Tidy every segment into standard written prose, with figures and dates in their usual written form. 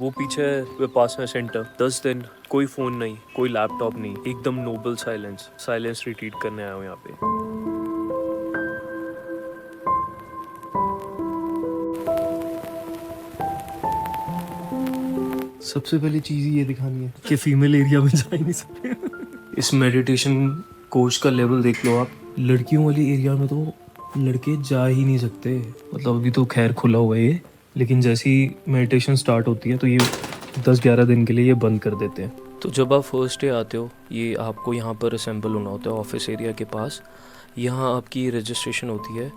वो पीछे है विपासना सेंटर। 10 दिन कोई फ़ोन नहीं, कोई लैपटॉप नहीं, एकदम नोबल साइलेंस रिट्रीट करने आया हूँ यहाँ पे। सबसे पहली चीज़ ये दिखानी है कि फीमेल एरिया में जा ही नहीं सकते। इस मेडिटेशन कोर्स का लेवल देख लो आप। लड़कियों वाली एरिया में तो लड़के जा ही नहीं सकते। मतलब अभी तो खैर खुला हुआ है ये, लेकिन जैसी मेडिटेशन स्टार्ट होती है तो ये 10-11 दिन के लिए ये बंद कर देते हैं। तो जब आप फर्स्ट डे आते हो, ये आपको यहाँ पर असेंबल होना होता है ऑफिस एरिया के पास। यहाँ आपकी रजिस्ट्रेशन होती है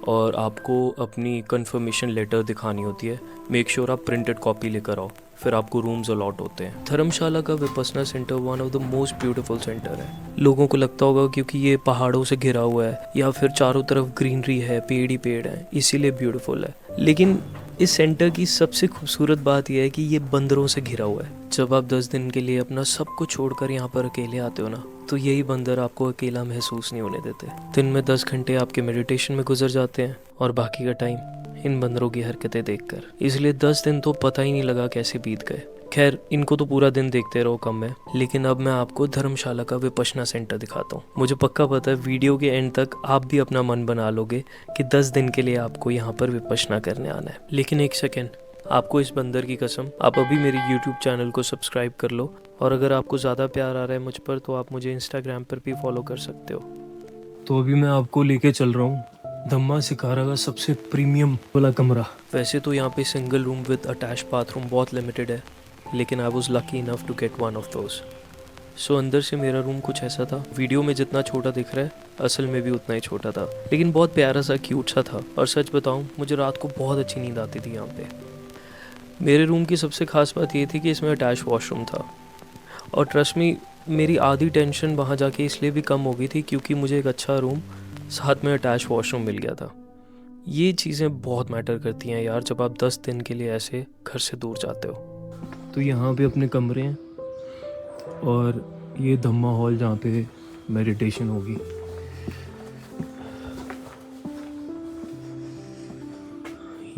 और आपको अपनी कंफर्मेशन लेटर दिखानी होती है। मेक श्योर आप प्रिंटेड कॉपी लेकर आओ, फिर आपको रूम्स अलॉट होते हैं। धर्मशाला का Vipassana centre one of the most beautiful centre है। लोगों को लगता होगा क्योंकि ये पहाड़ों से घिरा हुआ है या फिर चारों तरफ ग्रीनरी है, पेड़ ही पेड़ है, इसीलिए ब्यूटीफुल है। लेकिन इस सेंटर की सबसे खूबसूरत बात यह है कि ये बंदरों से घिरा हुआ है। जब आप 10 दिन के लिए अपना सब कुछ छोड़कर यहाँ पर अकेले आते हो ना, तो यही बंदर आपको अकेला महसूस नहीं होने देते। दिन में 10 घंटे आपके मेडिटेशन में गुजर जाते हैं और बाकी का टाइम इन बंदरों की हरकतें देखकर। इसलिए 10 दिन तो पता ही नहीं लगा कैसे बीत गए। खैर, इनको तो पूरा दिन देखते रहो कम है, लेकिन अब मैं आपको धर्मशाला का विपश्यना सेंटर दिखाता हूँ। मुझे पक्का पता है वीडियो के एंड तक आप भी अपना मन बना लोगे कि 10 दिन के लिए आपको यहाँ पर विपश्यना करने आना है। लेकिन एक सेकेंड, आपको इस बंदर की कसम, आप अभी मेरे YouTube चैनल को सब्सक्राइब कर लो, और अगर आपको ज़्यादा प्यार आ रहा है मुझ पर तो आप मुझे Instagram पर भी फॉलो कर सकते हो। तो अभी मैं आपको लेके चल रहा हूँ धम्मा सिकारा का सबसे प्रीमियम वाला कमरा। वैसे तो यहाँ पे single room with attach bathroom बहुत लिमिटेड है, लेकिन I was lucky enough to get one of those. So अंदर से मेरा रूम कुछ ऐसा था। वीडियो में जितना छोटा दिख रहा है, असल में भी उतना ही छोटा था, लेकिन बहुत प्यारा सा, क्यूट सा था। और सच बताऊँ, मुझे रात को बहुत अच्छी नींद आती थी यहाँ पे। मेरे रूम की सबसे खास बात ये थी कि इसमें अटैच वॉशरूम था। और ट्रस्ट मी, मेरी आधी टेंशन वहाँ जाके इसलिए भी कम हो गई थी क्योंकि मुझे एक अच्छा रूम साथ में अटैच वॉशरूम मिल गया था। ये चीज़ें बहुत मैटर करती हैं यार, जब आप 10 दिन के लिए ऐसे घर से दूर जाते हो। तो यहाँ पे अपने कमरे हैं और ये धम्मा हॉल जहाँ पे मेडिटेशन होगी।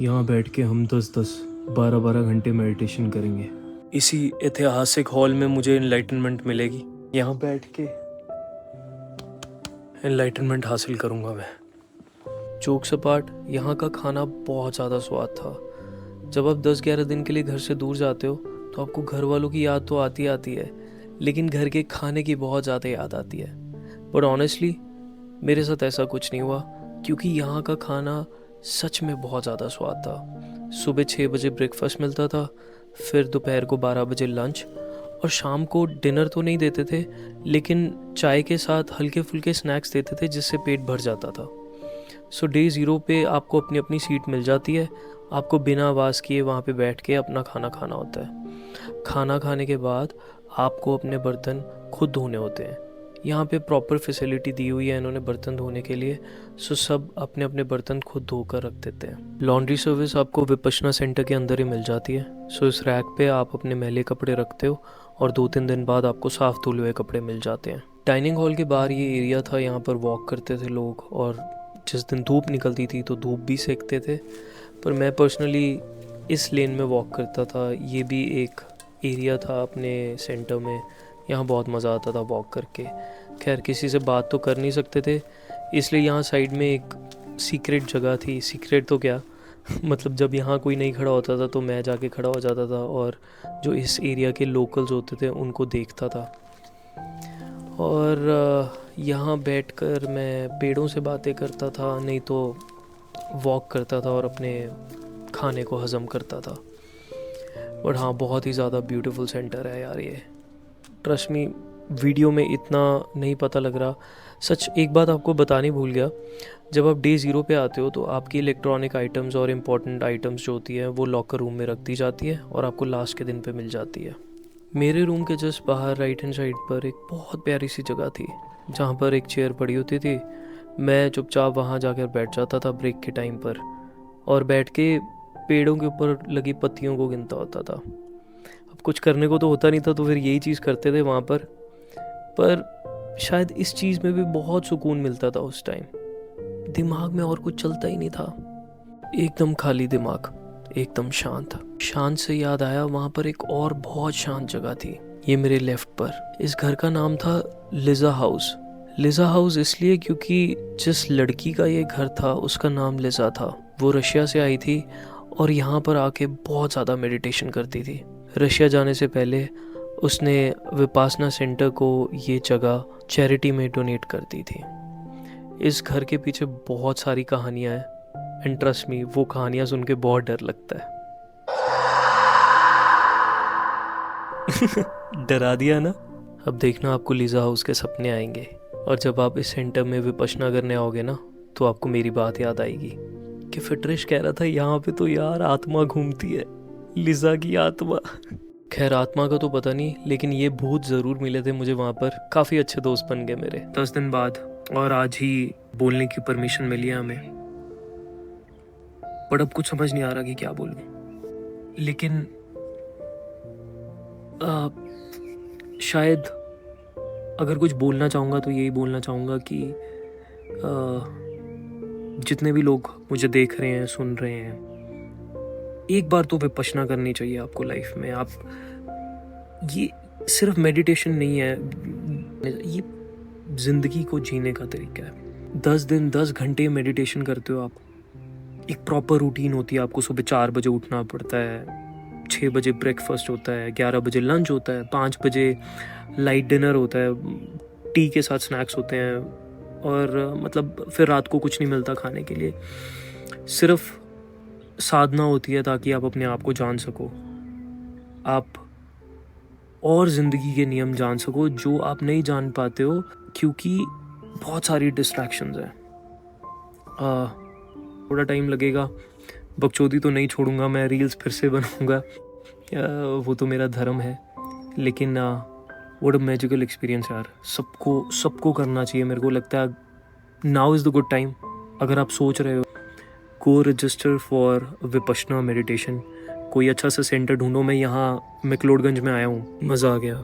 यहाँ बैठ के हम 10-10, 12-12 घंटे मेडिटेशन करेंगे। इसी ऐतिहासिक हॉल में मुझे एनलाइटनमेंट मिलेगी। यहाँ बैठ के एनलाइटनमेंट हासिल करूँगा मैं। जोक्स अपार्ट, यहाँ का खाना बहुत ज़्यादा स्वाद था। जब आप 10-11 दिन के लिए घर से दूर जाते हो तो आपको घर वालों की याद तो आती है, लेकिन घर के खाने की बहुत ज़्यादा याद आती है। बट ऑनेस्टली मेरे साथ ऐसा कुछ नहीं हुआ, क्योंकि यहाँ का खाना सच में बहुत ज़्यादा स्वाद था। सुबह 6 बजे ब्रेकफास्ट मिलता था, फिर दोपहर को 12 बजे लंच, और शाम को डिनर तो नहीं देते थे, लेकिन चाय के साथ हल्के फुल्के स्नैक्स देते थे जिससे पेट भर जाता था। सो डे 0 पे आपको अपनी अपनी सीट मिल जाती है। आपको बिना आवाज़ किए वहाँ पे बैठ के अपना खाना खाना होता है। खाना खाने के बाद आपको अपने बर्तन खुद धोने होते हैं। यहाँ पे प्रॉपर फैसिलिटी दी हुई है इन्होंने बर्तन धोने के लिए। सो सब अपने अपने बर्तन खुद धोकर रख देते हैं। लॉन्ड्री सर्विस आपको विपश्यना सेंटर के अंदर ही मिल जाती है। सो इस रैक पे आप अपने मैले कपड़े रखते हो और 2-3 दिन बाद आपको साफ़ धुले हुए कपड़े मिल जाते हैं। डाइनिंग हॉल के बाहर ये एरिया था, यहाँ पर वॉक करते थे लोग, और जिस दिन धूप निकलती थी तो धूप भी सेकते थे। पर मैं पर्सनली इस लेन में वॉक करता था। ये भी एक एरिया था अपने सेंटर में, यहाँ बहुत मज़ा आता था वॉक करके। खैर, किसी से बात तो कर नहीं सकते थे, इसलिए यहाँ साइड में एक सीक्रेट जगह थी। सीक्रेट तो क्या मतलब जब यहाँ कोई नहीं खड़ा होता था तो मैं जाके खड़ा हो जाता था और जो इस एरिया के लोकल्स होते थे उनको देखता था। और यहाँ बैठकर मैं पेड़ों से बातें करता था, नहीं तो वॉक करता था और अपने खाने को हज़म करता था। बट हाँ, बहुत ही ज़्यादा ब्यूटीफुल सेंटर है यार ये। ट्रस्ट मी, वीडियो में इतना नहीं पता लग रहा। सच एक बात आपको बतानी भूल गया, जब आप डे 0 पे आते हो तो आपकी इलेक्ट्रॉनिक आइटम्स और इम्पॉर्टेंट आइटम्स जो होती है वो लॉकर रूम में रख दी जाती है और आपको लास्ट के दिन पे मिल जाती है। मेरे रूम के जस्ट बाहर राइट हैंड साइड पर एक बहुत प्यारी सी जगह थी जहाँ पर एक चेयर पड़ी होती थी। मैं चुपचाप वहाँ जाकर बैठ जाता था ब्रेक के टाइम पर, और बैठ के पेड़ों के ऊपर लगी पत्तियों को गिनता होता था। अब कुछ करने को तो होता नहीं था तो फिर यही चीज़ करते थे वहाँ पर शायद इस चीज़ में भी बहुत सुकून मिलता था उस टाइम। दिमाग में और कुछ चलता ही नहीं था, एकदम खाली दिमाग, एकदम शांत। शांत से याद आया, वहाँ पर एक और बहुत शांत जगह थी, ये मेरे लेफ्ट पर। इस घर का नाम था लिजा हाउस। लिजा हाउस इसलिए क्योंकि जिस लड़की का ये घर था उसका नाम लिजा था। वो रशिया से आई थी और यहाँ पर आके बहुत ज़्यादा मेडिटेशन करती थी। रशिया जाने से पहले उसने विपासना सेंटर को ये जगह चैरिटी में डोनेट कर दी थी। इस घर के पीछे बहुत सारी कहानियाँ हैं एंड ट्रस्ट मी, वो कहानियाँ सुन के बहुत डर लगता है। डरा दिया ना? अब देखना आपको लिजा हाउस के सपने आएंगे, और जब आप इस सेंटर में विपश्यना करने आओगे ना तो आपको मेरी बात याद आएगी कि फिटरिश कह रहा था यहाँ पे तो यार आत्मा घूमती है, लिजा की आत्मा। खैर आत्मा का तो पता नहीं, लेकिन ये भूत ज़रूर मिले थे मुझे वहाँ पर। काफ़ी अच्छे दोस्त बन गए मेरे 10 दिन बाद, और आज ही बोलने की परमिशन मिली है हमें। बट अब कुछ समझ नहीं आ रहा कि क्या बोलूँ, लेकिन शायद अगर कुछ बोलना चाहूँगा तो यही बोलना चाहूँगा कि जितने भी लोग मुझे देख रहे हैं, सुन रहे हैं, एक बार तो विपश्यना करनी चाहिए आपको लाइफ में। आप, ये सिर्फ मेडिटेशन नहीं है, ये ज़िंदगी को जीने का तरीका है। 10 दिन 10 घंटे मेडिटेशन करते हो आप, एक प्रॉपर रूटीन होती है। आपको सुबह 4 बजे उठना पड़ता है, 6 बजे ब्रेकफास्ट होता है, 11 बजे लंच होता है, 5 बजे लाइट डिनर होता है, टी के साथ स्नैक्स होते हैं, और मतलब फिर रात को कुछ नहीं मिलता खाने के लिए। सिर्फ साधना होती है ताकि आप अपने आप को जान सको, आप और ज़िंदगी के नियम जान सको जो आप नहीं जान पाते हो क्योंकि बहुत सारी डिस्ट्रैक्शंस हैं। थोड़ा टाइम लगेगा, बकचोदी तो नहीं छोड़ूंगा मैं, रील्स फिर से बनाऊंगा, वो तो मेरा धर्म है। लेकिन व्हाट अ मैजिकल एक्सपीरियंस यार, सबको करना चाहिए। मेरे को लगता है now is the good time. अगर आप सोच रहे हो, गो रजिस्टर फॉर विपश्यना मेडिटेशन। कोई अच्छा सा सेंटर ढूंढो। मैं यहाँ मैक्लोडगंज में आया हूँ, मज़ा आ गया।